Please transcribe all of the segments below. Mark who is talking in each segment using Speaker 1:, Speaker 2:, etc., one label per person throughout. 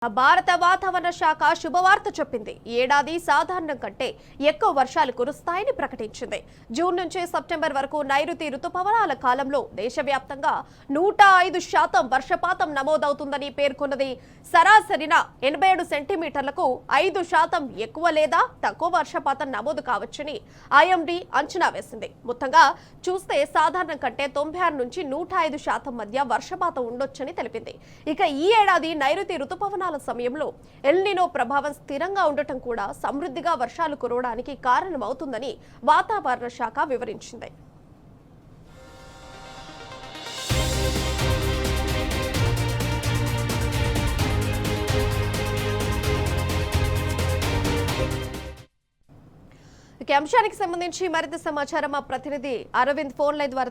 Speaker 1: భారత వాతావరణ శాఖ శుభవార్త చెప్పింది. ఏడాది సాధారణం కంటే ఎక్కువ వర్షాలు కురుస్తాయని ప్రకటించింది. జూన్ నుంచి సెప్టెంబర్ వరకు నైరుతి రుతుపవనాల కాలంలో దేశవ్యాప్తంగా 105% వర్షపాతం నమోదవుతుందని పేర్కొన్నది. సరాసరిన 87 సెంటీమీటర్లకు 5% ఎక్కువ లేదా తక్కువ వర్షపాతం నమోదు కావచ్చని ఐఎండీ అంచనా వేసింది. మొత్తంగా చూస్తే సాధారణం కంటే 96 నుంచి 105% మధ్య వర్షపాతం ఉండొచ్చని తెలిపింది. ఇక ఈ ఏడాది నైరుతి రుతుపవనాల సమయంలో ఎల్ నినో ప్రభావం స్థిరంగా ఉండటం కూడా సమృద్ధిగా వర్షాలు కురవడానికి కారణమవుతుందని వాతావరణ శాఖ వివరించింది. ఈ అంశానికి సంబంధించి మరింత సమాచారం మా ప్రతినిధి అరవింద్ ఫోన్ లైన్ ద్వారా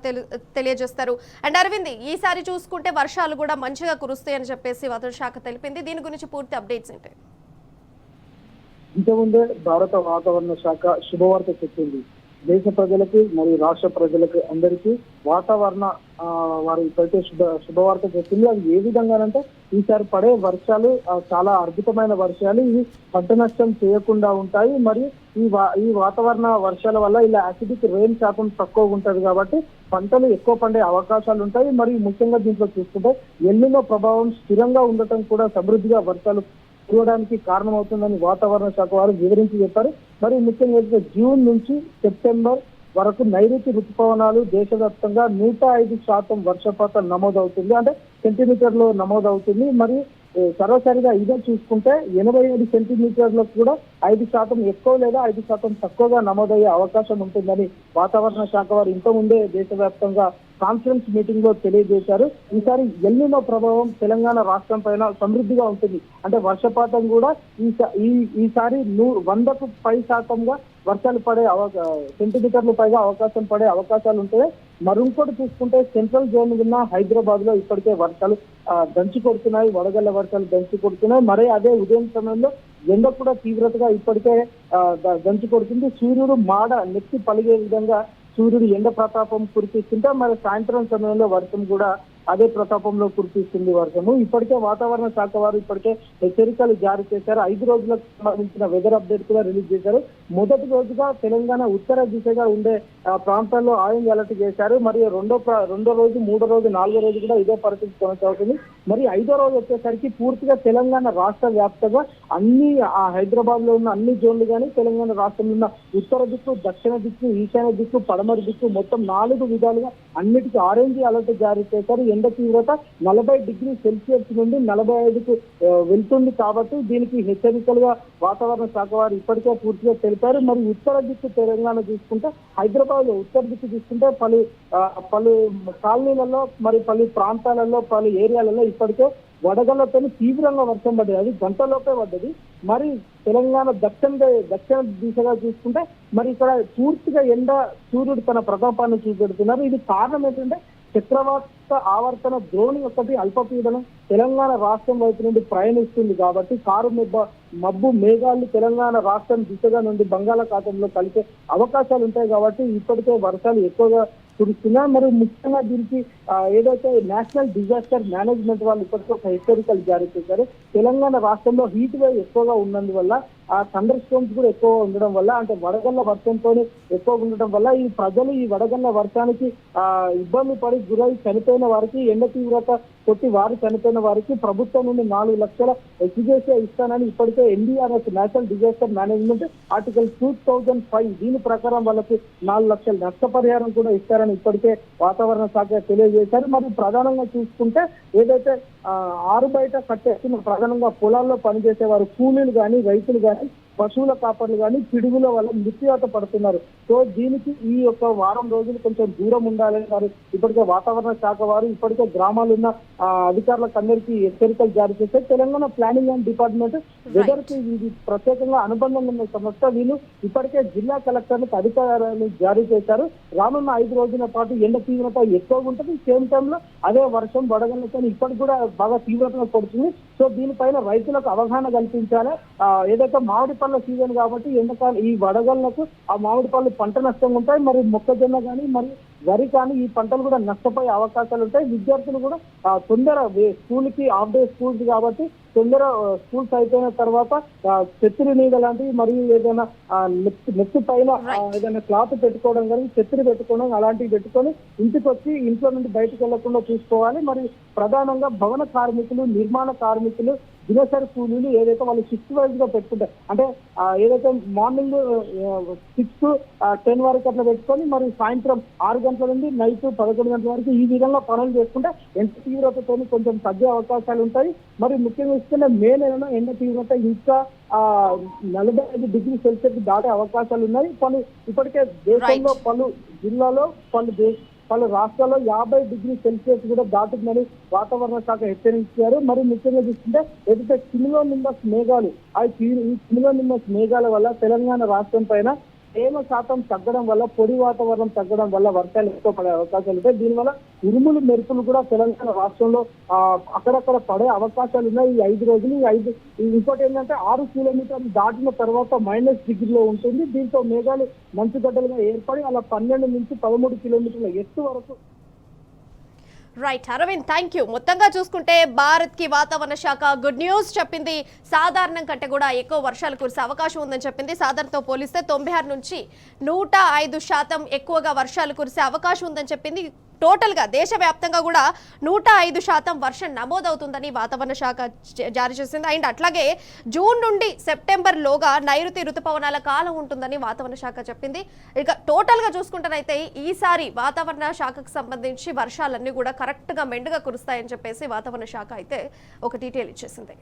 Speaker 1: తెలియజేస్తారు. అండ్ అరవింద్, ఈసారి చూసుకుంటే వర్షాలు కూడా మంచిగా కురుస్తాయని చెప్పేసి వాతావరణ శాఖ తెలిపింది. దీని గురించి పూర్తి అప్డేట్స్ ఏంటి?
Speaker 2: ఇంతకుముందే భారత వాతావరణ శాఖ శుభవార్త చెప్పింది. దేశ ప్రజలకు మరియు రాష్ట్ర ప్రజలకు అందరికీ వాతావరణ వారి ఇప్పటికే శుభవార్త చెప్పింది. అది ఏ విధంగానంటే ఈసారి పడే వర్షాలు చాలా అద్భుతమైన వర్షాలు. ఇవి పంట నష్టం చేయకుండా ఉంటాయి. మరియు ఈ వాతావరణ వర్షాల వల్ల ఇలా యాసిడిక్ రెయిన్ శాతం తక్కువ ఉంటది కాబట్టి పంటలు ఎక్కువ పండే అవకాశాలు ఉంటాయి. మరియు ముఖ్యంగా దీంట్లో చూసుకుంటే ఎల్ నినో ప్రభావం స్థిరంగా ఉండటం కూడా సమృద్ధిగా వర్షాలు కురవడానికి కారణమవుతుందని వాతావరణ శాఖ వారు వివరించి చెప్పారు. మరి ముఖ్యంగా జూన్ నుంచి సెప్టెంబర్ వరకు నైరుతి రుతుపవనాలు దేశవ్యాప్తంగా 105% వర్షపాతం నమోదవుతుంది, అంటే సెంటీమీటర్లో నమోదవుతుంది. మరియు సరాసరిగా ఇదే చూసుకుంటే 87 సెంటీమీటర్లకు కూడా 5% ఎక్కువ లేదా 5% తక్కువగా నమోదయ్యే అవకాశం ఉంటుందని వాతావరణ శాఖ వారు ఇంతకుముందే దేశవ్యాప్తంగా కాన్ఫరెన్స్ మీటింగ్ లో తెలియజేశారు. ఈసారి ఎల్ నినో ప్రభావం తెలంగాణ రాష్ట్రం పైన సమృద్ధిగా ఉంటుంది, అంటే వర్షపాతం కూడా ఈసారి 100కు పై శాతంగా వర్షాలు పడే సెంటీమీటర్లు పైగా అవకాశం పడే అవకాశాలు ఉంటాయి. మరొకటి చూసుకుంటే సెంట్రల్ జోన్ ఉన్న హైదరాబాద్ లో ఇప్పటికే వర్షాలు దంచి కొడుతున్నాయి, వడగళ్ల వర్షాలు దంచి కొడుతున్నాయి. మరి అదే ఉదయం సమయంలో ఎండ కూడా తీవ్రతగా ఇప్పటికే దంచి కొడుతుంది. సూర్యుడు మాడ నెత్తి పలిగే విధంగా సూర్యుడు ఎండ ప్రతాపం కురిపిస్తుంటే మరి సాయంత్రం సమయంలో వర్షం కూడా అదే ప్రతాపంలో కురిపిస్తుంది వర్షము. ఇప్పటికే వాతావరణ శాఖ వారు ఇప్పటికే హెచ్చరికలు జారీ చేశారు. 5 రోజులకు సంబంధించిన వెదర్ అప్డేట్ కూడా రిలీజ్ చేశారు. మొదటి రోజుగా తెలంగాణ ఉత్తర దిశగా ఉండే ప్రాంతాల్లో ఆరెంజ్ అలర్ట్ చేశారు. మరియు రెండో రోజు, మూడో రోజు, 4వ రోజు కూడా ఇదే పరిస్థితి కొనసాగుతుంది. మరి 5వ రోజు వచ్చేసరికి పూర్తిగా తెలంగాణ రాష్ట్ర వ్యాప్తంగా అన్ని హైదరాబాద్ లో ఉన్న అన్ని జోన్లు కానీ తెలంగాణ రాష్ట్రంలో ఉన్న ఉత్తర దిక్కు, దక్షిణ దిక్కు, ఈశాన్య దిక్కు, పడమర దిక్కు మొత్తం 4 విధాలుగా అన్నిటికీ ఆరెంజ్ అలర్ట్ జారీ చేశారు. ఎండ తీవ్రత 40 డిగ్రీ సెల్సియస్ నుండి 45కు వెళ్తుంది కాబట్టి దీనికి హెచ్చరికలుగా వాతావరణ శాఖ వారు ఇప్పటికే పూర్తిగా తెలిపారు. మరి ఉత్తర దిక్కు తెలంగాణ చూసుకుంటే హైదరాబాద్ లో ఉత్తర దిక్కు చూసుకుంటే పలు కాలనీలలో మరి పలు ప్రాంతాలలో పలు ఏరియాలలో ఇప్పటికే వడగళ్లతో తీవ్రంగా వర్షం పడ్డది, అది గంటలోపే పడ్డది. మరి తెలంగాణ దక్షిణ దిశగా చూసుకుంటే మరి ఇక్కడ పూర్తిగా ఎండ సూర్యుడు తన ప్రతాపాన్ని చూపెడుతున్నారు. ఇది కారణం ఏంటంటే చక్రవాత ఆవర్తన ద్రోణి ఒకటి అల్పపీడనం తెలంగాణ రాష్ట్రం వైపు నుండి ప్రయాణిస్తుంది కాబట్టి మబ్బు మేఘాలు తెలంగాణ రాష్ట్రం దిశగా నుండి బంగాళాఖాతంలో కలిసే అవకాశాలు ఉంటాయి కాబట్టి ఇప్పటికే వర్షాలు ఎక్కువగా కురుస్తున్నాయి. మరి ముఖ్యంగా దీనికి ఏదైతే నేషనల్ డిజాస్టర్ మేనేజ్మెంట్ వాళ్ళు ఇప్పటికే ఒక హెచ్చరికలు జారీ చేశారు. తెలంగాణ రాష్ట్రంలో హీట్ వేవ్ ఎక్కువగా ఉన్నందువల్ల థండర్ స్టోమ్స్ కూడా ఎక్కువ ఉండడం వల్ల, అంటే వడగళ్ల వర్షంతో ఎక్కువ ఉండడం వల్ల ఈ ప్రజలు ఈ వడగళ్ల వర్షానికి ఇబ్బంది పడి గురై చనిపోయిన వారికి, ఎండ తీవ్రత కొట్టి వారు చనిపోయిన వారికి ప్రభుత్వం నుండి 4 లక్షల ఎక్స్గ్రేషియా ఇస్తానని ఇప్పటికే NDRF national disaster management article 2005 దీని ప్రకారం వాళ్ళకి 4 లక్షల నష్టపరిహారం కూడా ఇస్తారని ఇప్పటికే వాతావరణ శాఖ తెలియజేశారు. మరి ప్రధానంగా చూసుకుంటే ఏదైతే ఆరు బయట కట్టేస్తున్న ప్రధానంగా పొలాల్లో పనిచేసే వారు కూలీలు కానీ, రైతులు కానీ, పశువుల కాపర్లు కానీ పిడుగుల వల్ల మృత్యువాత పడుతున్నారు. సో దీనికి ఈ యొక్క వారం రోజులు కొంచెం దూరం ఉండాలని వారు ఇప్పటికే వాతావరణ శాఖ వారు ఇప్పటికే గ్రామాలు ఉన్న అధికారులకు అందరికీ హెచ్చరికలు జారీ చేశారు. Telangana planning and department weather కి ఇది ప్రత్యేకంగా అనుబంధం ఉన్న సంస్థ వీళ్ళు ఇప్పటికే జిల్లా కలెక్టర్లకు అధికారాలు జారీ చేశారు. రానున్న 5 రోజుల పాటు ఎండ తీవ్రత ఎక్కువగా ఉంటుంది. సేమ్ టైమ్ లో అదే వర్షం వడగళ్లతో ఇప్పటికి కూడా బాగా తీవ్రతగా పడుతుంది. సో దీనిపైన రైతులకు అవగాహన కల్పించాలి. ఏదైతే మామిడి పళ్ళ సీజన్ కాబట్టి ఎండాకాలం ఈ వడగళ్లకు ఆ మామిడి పళ్ళు పంట నష్టం ఉంటాయి. మరి మొక్కజొన్న కానీ మరి వరి కానీ ఈ పంటలు కూడా నష్టపోయే అవకాశాలు ఉంటాయి. విద్యార్థులు కూడా తొందర స్కూల్కి హాఫ్ డే స్కూల్స్ కాబట్టి తొందర స్కూల్స్ అయిపోయిన తర్వాత చెత్తిరి నీడ లాంటివి మరియు ఏదైనా నెత్తి పైన ఏదైనా క్లాత్ పెట్టుకోవడం కానీ చెత్తిరి పెట్టుకోవడం అలాంటివి పెట్టుకొని ఇంటికి వచ్చి ఇంట్లో నుండి బయటకు వెళ్లకుండా చూసుకోవాలి. మరి ప్రధానంగా భవన కార్మికులు, నిర్మాణ కార్మికులు, దినసరి కూలీలు ఏదైతే వాళ్ళు షిఫ్ట్ వైజ్ గా పెట్టుకుంటారు, అంటే ఏదైతే మార్నింగ్ 6 to 10 వరకు అట్లా పెట్టుకొని మరి సాయంత్రం 6 గంటల నుండి నైట్ 11 గంటల వరకు ఈ విధంగా పనులు చేసుకుంటే ఎండ తీవ్రతతో కొంచెం తగ్గే అవకాశాలు ఉంటాయి. మరి ముఖ్యంగా ఇస్తున్న మే నెలలో ఎండ తీవ్రత ఇంకా 45 డిగ్రీ సెల్సియస్ దాటే అవకాశాలు ఉన్నాయి. ఇప్పటికే దేశంలో పలు జిల్లాలో పలు రాష్ట్రాల్లో 50 డిగ్రీ సెల్సియస్ కూడా దాటుతుందని వాతావరణ శాఖ హెచ్చరించారు. మరి ముఖ్యంగా చూస్తుంటే ఏదైతే క్యూములో నింబస్ మేఘాలు ఈ క్యూములో నింబస్ మేఘాల వల్ల తెలంగాణ రాష్ట్రం పైన తేమ శాతం తగ్గడం వల్ల, పొడి వాతావరణం తగ్గడం వల్ల వర్షాలు ఎక్కువ పడే అవకాశాలు ఉంటాయి. దీనివల్ల ఉరుములు మెరుపులు కూడా తెలంగాణ రాష్ట్రంలో అక్కడక్కడ పడే అవకాశాలు ఉన్నాయి. ఈ 5 రోజులు ఇంకోటి ఏంటంటే 6 కిలోమీటర్లు దాటిన తర్వాత -డిగ్రీలో ఉంటుంది. దీంతో మేఘాలు మంచుగడ్డలుగా ఏర్పడి అలా 12 నుంచి 13 కిలోమీటర్ల ఎత్తు వరకు.
Speaker 1: Right Aravind, thank you. మొత్తంగా చూసుకుంటే భారత్ కి వాతావరణ శాఖ గుడ్ న్యూస్ చెప్పింది. సాధారణం కంటే కూడా ఎక్కువ వర్షాలు కురిసే అవకాశం ఉందని చెప్పింది. సాధారణతో పోలిస్తే 96 నుంచి 105% ఎక్కువగా వర్షాలు కురిసే అవకాశం ఉందని చెప్పింది. టోటల్ గా దేశవ్యాప్తంగా కూడా 105% వర్షం నమోదవుతుందని వాతావరణ శాఖ జారీ చేసింది. అండ్ అట్లాగే జూన్ నుండి సెప్టెంబర్ లోగా నైరుతి ఋతుపవనాల కాలం ఉంటుందని వాతావరణ శాఖ చెప్పింది. ఇక టోటల్ గా చూసుకుంటానైతే ఈసారి వాతావరణ శాఖకు సంబంధించి వర్షాలన్నీ కూడా కరెక్ట్ గా మెండుగా కురుస్తాయని చెప్పేసి వాతావరణ శాఖ అయితే ఒక డీటెయిల్ ఇచ్చేసింది.